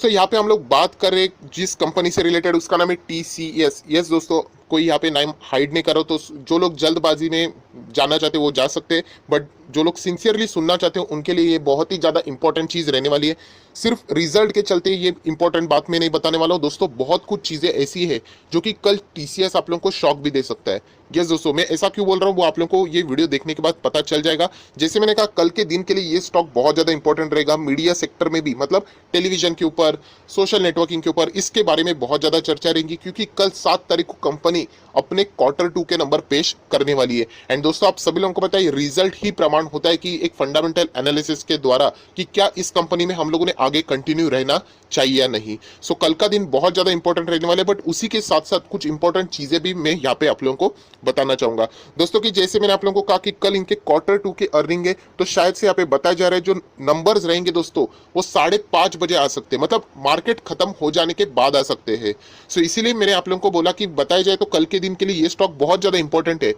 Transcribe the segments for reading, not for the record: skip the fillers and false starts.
दोस्तों यहाँ पे हम लोग बात कर रहे जिस कंपनी से रिलेटेड, उसका नाम है TCS। यस दोस्तों, कोई यहाँ पे नाम हाइड नहीं करो, तो जो लोग जल्दबाजी में जानना चाहते हैं वो जा सकते हैं, बट जो लोग सिंसियरली सुनना चाहते हैं उनके लिए ये बहुत ही ज़्यादा इंपॉर्टेंट चीज़ रहने वाली है। सिर्फ रिजल्ट के चलते ये इंपॉर्टेंट बात मैं नहीं बताने वाला हूँ दोस्तों, बहुत कुछ चीज़ें ऐसी है जो कि कल TCS आप लोगों को शॉक भी दे सकता है। यस दोस्तों, मैं ऐसा क्यों बोल रहा हूँ वो आप लोगों को ये वीडियो देखने के बाद पता चल जाएगा। जैसे मैंने कहा, कल के दिन के लिए ये स्टॉक बहुत ज़्यादा इंपॉर्टेंट रहेगा, मीडिया सेक्टर में भी, मतलब टेलीविजन के ऊपर, सोशल नेटवर्किंग के ऊपर इसके बारे में बहुत ज़्यादा चर्चा रहेगी, क्योंकि कल 7 तारीख को कंपनी अपने Q2 के नंबर पेश करने वाली है। एंड दोस्तों, आप सभी लोगों को पता है रिजल्ट ही प्रमाण होता है कि एक फंडामेंटल एनालिसिस के द्वारा कि क्या इस कंपनी में हम लोगों ने आगे कंटिन्यू रहना चाहिए या नहीं। सो कल का दिन बहुत ज़्यादा इंपॉर्टेंट रहने वाले, बट उसी के साथ साथ कुछ इंपॉर्टेंट चीज़ें भी मैं यहाँ पे आप लोगों को बताना चाहूंगा दोस्तों। कि जैसे मैंने आप लोगों को कहा कि कल इनके Q2 के अर्निंग है, तो शायद से यहाँ पे बताया जा रहा है जो नंबर्स रहेंगे दोस्तों वो 5:30 बजे आ सकते हैं, मतलब मार्केट खत्म हो जाने के बाद आ सकते हैं। सो इसीलिए मैंने आप लोगों को बोला कि बताया जाए तो कल के दिन के लिए ये स्टॉक बहुत ज़्यादा इंपॉर्टेंट है।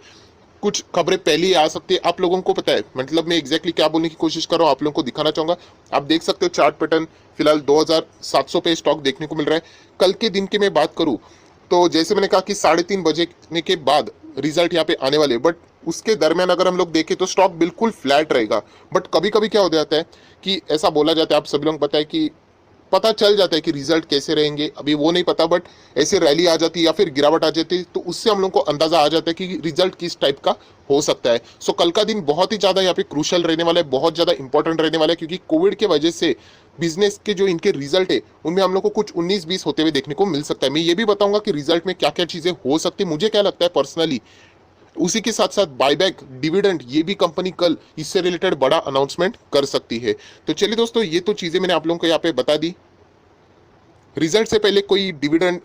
कुछ खबरें पहले ही आ सकती है, आप लोगों को पता है, मतलब मैं एग्जैक्टली क्या बोलने की कोशिश कर रहा हूँ आप लोगों को दिखाना चाहूंगा। आप देख सकते हो चार्ट पैटर्न, फिलहाल 2700 पे स्टॉक देखने को मिल रहा है। कल के दिन की मैं बात करूँ तो जैसे मैंने कहा कि 3:30 बजे के बाद रिजल्ट यहाँ पे आने वाले, बट उसके दरमियान अगर हम लोग देखें तो स्टॉक बिल्कुल फ्लैट रहेगा। बट कभी कभी क्या हो जाता है कि ऐसा बोला जाता है, आप सभी लोग पता है कि पता चल जाता है कि रिजल्ट कैसे रहेंगे, अभी वो नहीं पता, बट ऐसे रैली आ जाती है या फिर गिरावट आ जाती है, तो उससे हम लोग को अंदाजा आ जाता है कि रिजल्ट किस टाइप का हो सकता है। सो कल का दिन बहुत ही ज़्यादा यहाँ पे क्रूशल रहने वाला है, बहुत ज़्यादा इंपॉर्टेंट रहने वाला है, क्योंकि कोविड के वजह से बिजनेस के जो इनके रिजल्ट है उनमें हम लोग को कुछ 19-20 होते हुए देखने को मिल सकता है। मैं ये भी बताऊंगा कि रिजल्ट में क्या क्या चीज़ें हो सकती है, मुझे क्या लगता है पर्सनली। उसी के साथ साथ बायबैक, डिविडेंड, ये भी कंपनी कल इससे रिलेटेड बड़ा अनाउंसमेंट कर सकती है। तो चलिए दोस्तों, ये तो चीज़ें मैंने आप लोगों को यहाँ पे बता दी। रिजल्ट से पहले कोई डिविडेंड,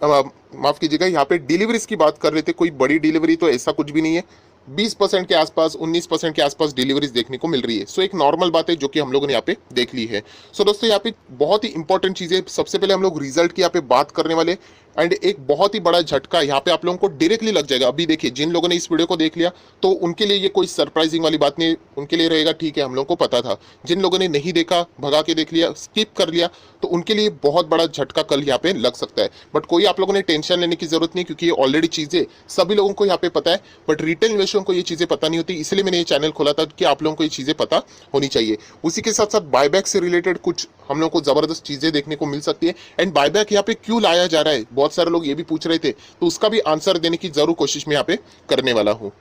माफ कीजिएगा, यहाँ पे डिलीवरीज की बात कर रहे थे, कोई बड़ी डिलीवरी तो ऐसा कुछ भी नहीं है। 20% के आसपास, 19% के आसपास डिलीवरीज देखने को मिल रही है। सो एक नॉर्मल बात है जो कि हम लोगों ने यहाँ पे देख ली है। सो दोस्तों, यहाँ पे बहुत ही इंपॉर्टेंट चीज़ है। सबसे पहले हम लोग रिजल्ट की यहाँ पे बात करने वाले, एंड एक बहुत ही बड़ा झटका यहाँ पे आप लोगों को डायरेक्टली लग जाएगा। अभी देखिए, जिन लोगों ने इस वीडियो को देख लिया तो उनके लिए ये कोई सरप्राइजिंग वाली बात नहीं, उनके लिए रहेगा ठीक है हम लोगों को पता था। जिन लोगों ने नहीं देखा, भगा के देख लिया, स्किप कर लिया, तो उनके लिए बहुत बड़ा झटका कल यहाँ पे लग सकता है। बट कोई आप लोगों ने टेंशन लेने की जरूरत नहीं, क्योंकि ये ऑलरेडी चीजें सभी लोगों को यहाँ पे पता है, बट रिटेल इन्वेस्टरों को ये चीजें पता नहीं होती। इसलिए मैंने ये चैनल खोला था कि आप लोगों को ये चीजें पता होनी चाहिए। उसी के साथ साथ बायबैक से रिलेटेड कुछ हम लोगों को जबरदस्त चीजें देखने को मिल सकती है। एंड बायबैक यहाँ पे क्यों लाया जा रहा है, बहुत सारे लोग ये भी पूछ रहे थे, तो उसका भी आंसर देने की जरूर कोशिश मैं यहाँ पे करने वाला हूँ।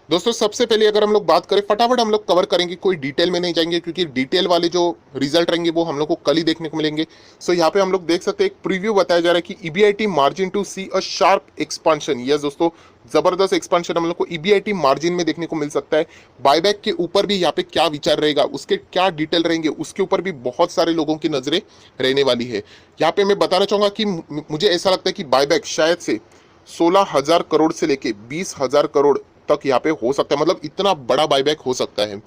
दोस्तों, सबसे पहले अगर हम लोग बात करें, फटाफट हम लोग कवर करेंगे, कोई डिटेल में नहीं जाएंगे, क्योंकि डिटेल वाले जो रिजल्ट रहेंगे वो हम लोग को कल ही देखने को मिलेंगे। सो यहाँ पे हम लोग देख सकते हैं, एक प्रीव्यू बताया जा रहा है कि EBIT margin to see a sharp expansion. Yes दोस्तों, जबरदस्त एक्सपांशन हम लोग को EBIT मार्जिन में देखने को मिल सकता है। बायबैक के ऊपर भी यहाँ पे क्या विचार रहेगा, उसके क्या डिटेल रहेंगे, उसके ऊपर भी बहुत सारे लोगों की नजरें रहने वाली है। यहाँ पे मैं बताना चाहूंगा कि मुझे ऐसा लगता है कि बायबैक शायद से 16,000 करोड़ से लेके 20,000 करोड़ तक यहाँ पे हो सकता है, मतलब इतना बड़ा बायबैक हो सकता है।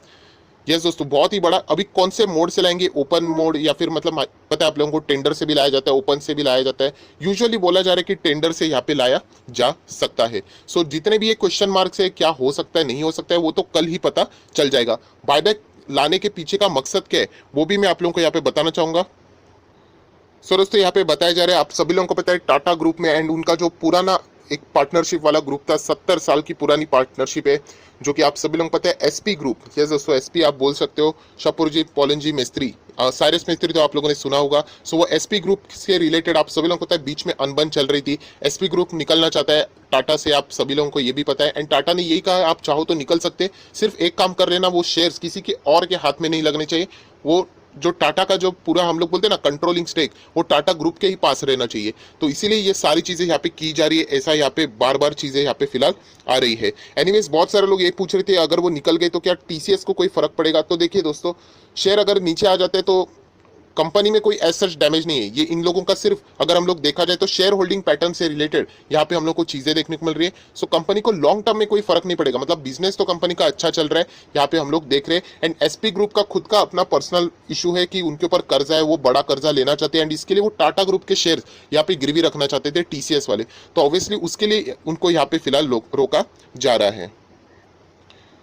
यस दोस्तों, बहुत ही बड़ा। अभी कौन से मोड से लाएंगे, ओपन मोड या फिर, मतलब पता है आप लोगों को, टेंडर से भी लाया जाता है, ओपन से भी लाया जाता है। यूजुअली बोला जा रहा है कि टेंडर से यहाँ पे लाया जा सकता है। सो जितने भी ये क्वेश्चन मार्क्स है, क्या हो सकता है, नहीं हो सकता है, वो तो कल ही पता चल जाएगा। बायबैक लाने के पीछे का मकसद क्या है वो भी मैं आप लोगों को यहाँ पे बताना चाहूंगा। सो दोस्तों, यहाँ पे बताया जा रहा है, आप सभी लोगों को पता है टाटा ग्रुप में, एंड उनका जो पुराना एक पार्टनरशिप वाला ग्रुप था, 70 साल की पुरानी पार्टनरशिप है, जो कि आप सभी लोगों को पता है SP ग्रुप। यस दोस्तों, SP आप बोल सकते हो, शाहपुरजी, पॉलनजी मिस्त्री, साइरस मिस्त्री तो आप लोगों ने सुना होगा। सो वो SP ग्रुप से रिलेटेड आप सभी लोगों को पता है, बीच में अनबन चल रही थी। SP ग्रुप निकलना चाहता है टाटा से, आप सभी लोगों को ये भी पता है, एंड टाटा ने यही कहा आप चाहो तो निकल सकते, सिर्फ एक काम कर लेना, वो शेयर्स किसी के और के हाथ में नहीं लगने चाहिए। वो जो टाटा का जो पूरा हम लोग बोलते हैं ना कंट्रोलिंग स्टेक, वो टाटा ग्रुप के ही पास रहना चाहिए। तो इसीलिए ये सारी चीजें यहाँ पे की जा रही है, ऐसा यहाँ पे बार बार चीजें यहाँ पे फिलहाल आ रही है। एनीवेज, बहुत सारे लोग ये पूछ रहे थे अगर वो निकल गए तो क्या TCS को कोई फर्क पड़ेगा। तो देखिए दोस्तों, शेयर अगर नीचे आ जाते हैं तो कंपनी में कोई एज सच डैमेज नहीं है। ये इन लोगों का सिर्फ, अगर हम लोग देखा जाए तो शेयर होल्डिंग पैटर्न से रिलेटेड यहाँ पे हम लोग को चीजें देखने को मिल रही है। सो कंपनी को लॉन्ग टर्म में कोई फर्क नहीं पड़ेगा, मतलब बिजनेस तो कंपनी का अच्छा चल रहा है, यहाँ पे हम लोग देख रहे हैं। एंड SP ग्रुप का खुद का अपना पर्सनल इशू है कि उनके ऊपर कर्जा है, वो बड़ा कर्जा लेना चाहते हैं, एंड इसके लिए वो टाटा ग्रुप के शेयर यहाँ पे गिरवी रखना चाहते थे TCS वाले, तो ऑब्वियसली उसके लिए उनको यहाँ पे फिलहाल रोका जा रहा है।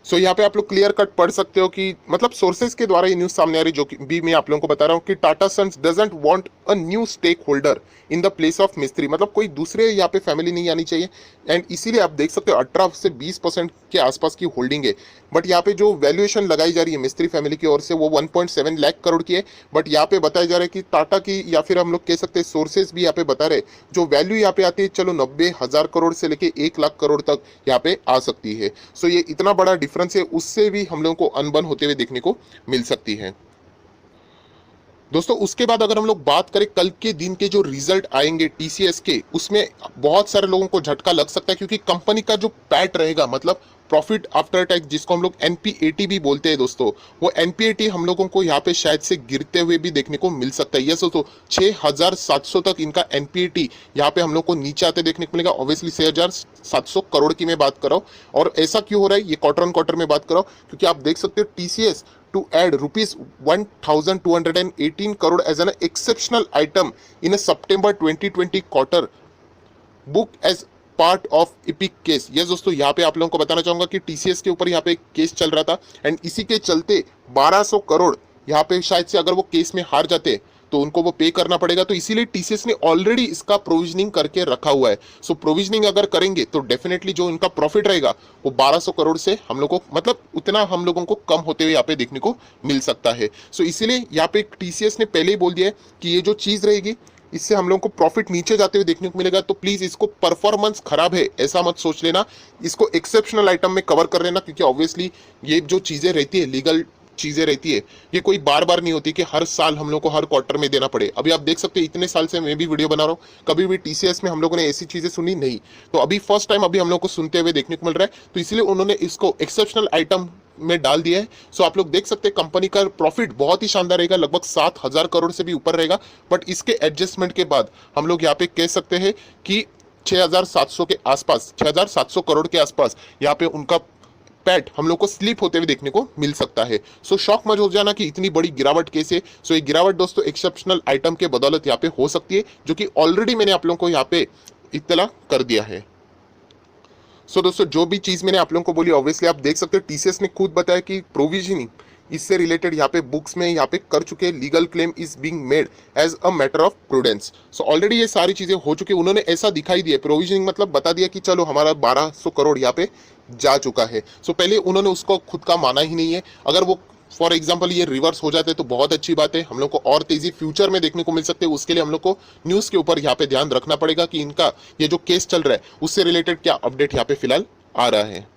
सो यहाँ पे आप लोग क्लियर कट पढ़ सकते हो कि मतलब सोर्सेज के द्वारा ये न्यूज सामने आ रही, जो कि भी मैं आप लोगों को बता रहा हूँ कि Tata Sons doesn't want a new stakeholder in the place of Mistry, मतलब कोई दूसरे यहाँ पे फैमिली नहीं आनी चाहिए। एंड इसीलिए आप देख सकते हो 18 से 20% के आसपास की होल्डिंग है। बट यहाँ पे जो वैल्यूएशन लगाई जा रही है मिस्त्री फैमिली की ओर से वो 1.7 लाख करोड़ की है। बट यहाँ पे बताया जा रहा है कि टाटा की या फिर हम लोग कह सकते हैं सोर्सेज भी यहाँ पे बता रहे जो वैल्यू यहाँ पे आती है, चलो 90,000 करोड़ से लेके 1 लाख करोड़ तक यहाँ पे आ सकती है। सो ये इतना बड़ा डिफरेंस है, उससे भी हम लोगों को अनबन होते हुए देखने को मिल सकती है। दोस्तों उसके बाद अगर हम लोग बात करें कल के दिन के जो रिजल्ट आएंगे टीसीएस के, उसमें बहुत सारे लोगों को झटका लग सकता है, क्योंकि कंपनी का जो पैट रहेगा मतलब प्रॉफिट आफ्टर टैक्स जिसको हम लोग एनपीएटी भी बोलते हैं दोस्तों, वो एनपीएटी हम लोगों को यहाँ पे शायद से गिरते हुए भी देखने को मिल सकता है। यस दोस्तों 6,700 तक इनका एनपीएटी यहाँ पे हम लोग को नीचे आते देखने को मिलेगा। ऑब्वियसली 6,700 करोड़ की मैं बात कर रहा हूँ, और ऐसा क्यों हो रहा है ये क्वार्टर ऑन क्वार्टर में बात कर रहा हूँ, क्योंकि आप देख सकते हो TCS to add rupees 1,218 crore as an exceptional item in a September 2020 quarter book as part of EPIC case. Yes दोस्तों यहाँ पे आप लोगों को बताना चाहूंगा कि टीसीएस के ऊपर यहाँ पे एक केस चल रहा था, एंड इसी के चलते 1200 करोड़ यहाँ पे शायद से अगर वो केस में हार जाते तो उनको वो पे करना पड़ेगा। तो इसीलिए टीसीएस ने ऑलरेडी इसका प्रोविजनिंग करके रखा हुआ है। सो प्रोविजनिंग अगर करेंगे तो डेफिनेटली जो इनका प्रॉफिट रहेगा वो 1200 करोड़ से हम लोगों को मतलब उतना हम लोगों को कम होते हुए यहाँ पे देखने को मिल सकता है। सो इसीलिए यहाँ पे टीसीएस ने पहले ही बोल दिया है कि ये जो चीज रहेगी इससे हम लोगों को प्रॉफिट नीचे जाते हुए देखने को मिलेगा। तो प्लीज इसको परफॉर्मेंस खराब है ऐसा मत सोच लेना, इसको एक्सेप्शनल आइटम में कवर कर लेना, क्योंकि ऑब्वियसली ये जो चीजें रहती है लीगल चीजें रहती है, ये कोई बार बार नहीं होती कि हर साल हम लोग को हर क्वार्टर में देना पड़े। अभी आप देख सकते हैं इतने साल से मैं भी वीडियो बना रहा हूँ, कभी भी टीसीएस में हम लोगों ने ऐसी चीजें सुनी नहीं, तो अभी फर्स्ट टाइम अभी हम लोग को सुनते हुए देखने को मिल रहा है। तो इसलिए उन्होंने इसको एक्सेप्शनल आइटम में डाल दिया है। सो आप लोग देख सकते हैं कंपनी का प्रॉफिट बहुत ही शानदार रहेगा, लगभग 7,000 करोड़ से भी ऊपर रहेगा। बट इसके एडजस्टमेंट के बाद हम लोग यहाँ पे कह सकते हैं कि 6,700 के आसपास 6,700 करोड़ के आसपास यहाँ पे उनका पैट हम लोग को स्लिप होते हुए देखने को मिल सकता है। सो शॉक मत हो जाना कि इतनी बड़ी गिरावट कैसे। सो ये गिरावट दोस्तों एक्सेप्शनल आइटम के बदौलत यहाँ पे हो सकती है, जो कि ऑलरेडी मैंने आप लोगों को यहाँ पे इत्तला कर दिया है। सो दोस्तों जो भी चीज मैंने आप लोगों को बोली ऑब्वियसली आप देख सकते हो टीसीएस ने खुद बताया कि प्रोविजनिंग इससे रिलेटेड यहाँ पे बुक्स में यहाँ पे कर चुके हैं, legal claim is being made as a matter of prudence. So already ये सारी चीजें हो चुकी है, उन्होंने ऐसा दिखाई दिया प्रोविजनिंग मतलब बता दिया कि चलो हमारा 1,200 करोड़ यहाँ पे जा चुका है। सो पहले उन्होंने उसको खुद का माना ही नहीं है। अगर वो फॉर एग्जाम्पल ये रिवर्स हो जाते तो बहुत अच्छी बात है, हम लोग को और तेजी फ्यूचर में देखने को मिल सकते हैं। उसके लिए हम लोग को न्यूज के ऊपर यहाँ पे ध्यान रखना पड़ेगा कि इनका ये जो केस चल रहा है उससे रिलेटेड क्या अपडेट यहाँ पे फिलहाल आ रहा है।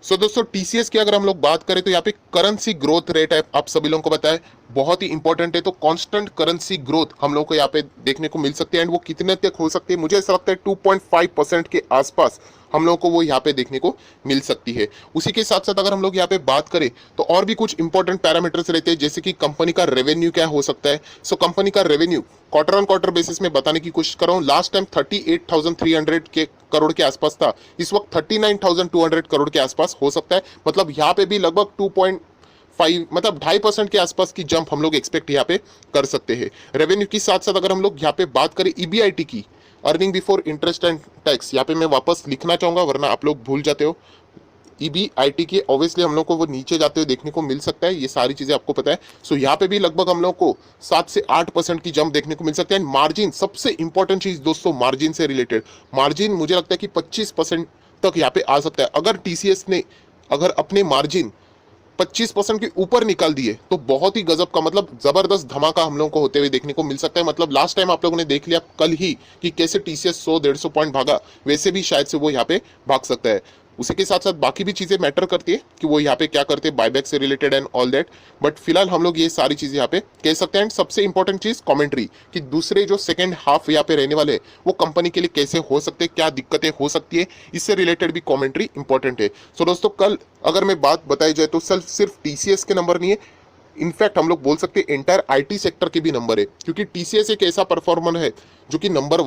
सो दोस्तों टीसीएस की अगर हम लोग बात करें तो यहाँ पे करेंसी ग्रोथ रेट है, आप सभी लोगों को बताया बहुत ही इंपॉर्टेंट है। तो कांस्टेंट करेंसी ग्रोथ हम लोग को यहाँ पे देखने को मिल सकती है, एंड वो कितने तक हो सकती है, मुझे ऐसा लगता है 2.5% के आसपास हम लोगों को वो यहाँ पे देखने को मिल सकती है। उसी के साथ साथ अगर हम लोग यहाँ पे बात करें तो और भी कुछ इंपॉर्टेंट पैरामीटर्स रहते हैं, जैसे कि कंपनी का रेवेन्यू क्या हो सकता है। सो कंपनी का revenue quarter on quarter basis में बताने की कोशिश कर रहा हूँ। लास्ट टाइम 38,300 के करोड़ के आसपास था, इस वक्त 39,200 करोड़ के आसपास हो सकता है। मतलब यहाँ पे भी लगभग 2.5 मतलब 2.5% के आसपास की जंप हम लोग एक्सपेक्ट यहाँ पे कर सकते हैं रेवेन्यू के साथ साथ। अगर हम लोग यहाँ पे बात करें ईबीआईटी की, earning before interest and tax, यहाँ पे मैं वापस लिखना चाहूंगा वरना आप लोग भूल जाते हो। ईबीआईटी के ऑब्वियसली हम लोग को वो नीचे जाते हुए देखने को मिल सकता है, ये सारी चीजें आपको पता है। सो यहाँ पे भी लगभग हम लोग को 7 से 8% की जंप देखने को मिल सकता है। मार्जिन सबसे इंपॉर्टेंट चीज दोस्तों, मार्जिन से रिलेटेड मार्जिन मुझे लगता है कि 25% तक यहाँ पे आ सकता है। अगर टीसीएस ने अगर अपने मार्जिन 25% के ऊपर निकाल दिए तो बहुत ही गजब का मतलब जबरदस्त धमाका हम लोगों को होते हुए देखने को मिल सकता है। मतलब लास्ट टाइम आप लोगों ने देख लिया कल ही कि कैसे टीसीएस 100-150 पॉइंट भागा, वैसे भी शायद से वो यहाँ पे भाग सकता है। उसी के साथ साथ बाकी भी चीजें मैटर करती है कि वो यहाँ पे क्या करते हैं बायबैक से related and all that, but फिलहाल हम लोग ये सारी चीजें यहाँ पे कह सकते हैं। एंड सबसे इंपॉर्टेंट चीज कमेंट्री कि दूसरे जो सेकंड हाफ यहाँ पे रहने वाले वो कंपनी के लिए कैसे हो सकते हैं, क्या दिक्कतें हो सकती है, इससे रिलेटेड भी कमेंट्री इंपॉर्टेंट है। सो दोस्तों कल अगर मैं बात बताई जाए तो सिर्फ टीसीएस के नंबर नहीं है, इनफैक्ट हम लोग बोल सकते हैं एंटायर आईटी सेक्टर के भी नंबर है, क्योंकि टीसीएस एक ऐसा परफॉर्मर है जो कि नंबर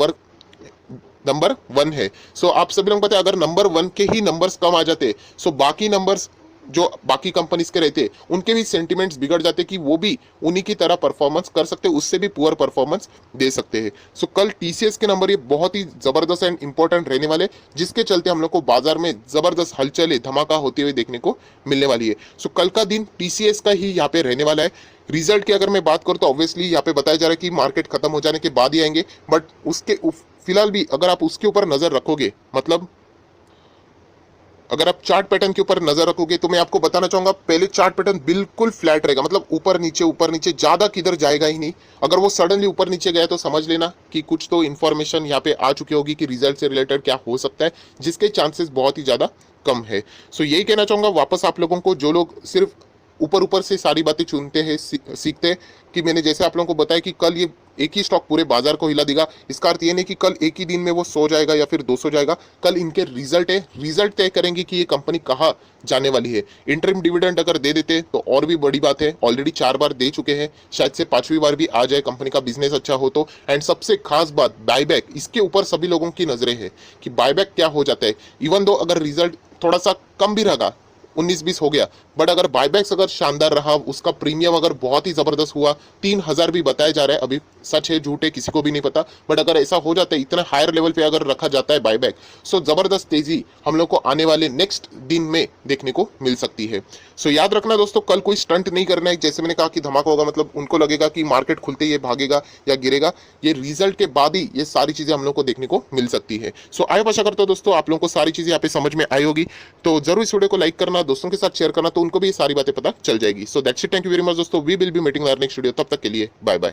1 है। सो आप सभी लोग पता है अगर नंबर 1 के ही नंबर्स कम आ जाते सो बाकी नंबर्स जो बाकी कंपनीज के रहते हैं उनके भी सेंटिमेंट्स बिगड़ जाते कि वो भी उन्हीं की तरह परफॉर्मेंस कर सकते हैं, उससे भी पुअर परफॉर्मेंस दे सकते हैं। सो कल टीसीएस के नंबर ये बहुत ही जबरदस्त एंड इंपॉर्टेंट रहने वाले, जिसके चलते हम लोग को बाजार में जबरदस्त हलचल धमाका होते हुए देखने को मिलने वाली है। सो कल का दिन टीसीएस का ही यहाँ पे रहने वाला है। रिजल्ट की अगर मैं बात करूँ तो ऑब्वियसली यहाँ पे बताया जा रहा है कि मार्केट खत्म हो जाने के बाद ही आएंगे, बट उसके फिलहाल भी अगर आप उसके ऊपर नजर रखोगे, मतलब अगर आप चार्ट पैटर्न के ऊपर नजर रखोगे तो मैं आपको बताना चाहूंगा, पहले चार्ट पैटर्न बिल्कुल फ्लैट रहेगा, मतलब ऊपर नीचे ज्यादा किधर जाएगा ही नहीं। अगर वो सडनली ऊपर नीचे गया तो समझ लेना कि कुछ तो इन्फॉर्मेशन यहाँ पे आ चुकी होगी कि रिजल्ट से रिलेटेड क्या हो सकता है, जिसके चांसेस बहुत ही ज्यादा कम है। सो यही कहना चाहूंगा वापस आप लोगों को, जो लोग सिर्फ ऊपर ऊपर से सारी बातें चुनते हैं, सीखते हैं, कि मैंने जैसे आप लोगों को बताया कि कल ये एक ही स्टॉक पूरे बाजार को हिला देगा, इसका अर्थ ये नहीं कि कल एक ही दिन में वो 100 जाएगा या फिर 200 जाएगा। कल इनके रिजल्ट है, रिजल्ट तय करेंगे कि ये कंपनी कहाँ जाने वाली है। इंटरिम डिविडेंड अगर दे देते तो और भी बड़ी बात है, ऑलरेडी 4 बार दे चुके हैं, शायद से 5वीं बार भी आ जाए, कंपनी का बिजनेस अच्छा हो तो। एंड सबसे खास बात बायबैक, इसके ऊपर सभी लोगों की नजरें हैं कि बायबैक क्या हो जाता है। इवन दो अगर रिजल्ट थोड़ा सा कम भी रहा, 19-20 हो गया, बट अगर बायबैक्स अगर शानदार रहा, उसका प्रीमियम अगर बहुत ही जबरदस्त हुआ, 3000 भी बताया जा रहा है, अभी सच है झूठ है किसी को भी नहीं पता, बट अगर ऐसा हो जाता है, इतना हायर लेवल पे अगर रखा जाता है बायबैक, सो जबरदस्त तेजी हम लोग को आने वाले नेक्स्ट दिन में देखने को मिल सकती है। सो याद रखना दोस्तों, कल कोई स्टंट नहीं करना है। जैसे मैंने कहा कि धमाका होगा, मतलब उनको लगेगा कि मार्केट खुलते ही भागेगा या गिरेगा, ये रिजल्ट के बाद ही ये सारी चीजें हम लोग को देखने को मिल सकती है। सो आशा करता हूं दोस्तों आप लोगों को सारी चीजें यहाँ पे समझ में आई होगी, तो जरूर इस वीडियो को लाइक करना, दोस्तों के साथ शेयर करना, तो उनको भी ये सारी बातें पता चल जाएगी। So that's it, thank you very much दोस्तों, we will be meeting next video, तब तक के लिए बाय बाय।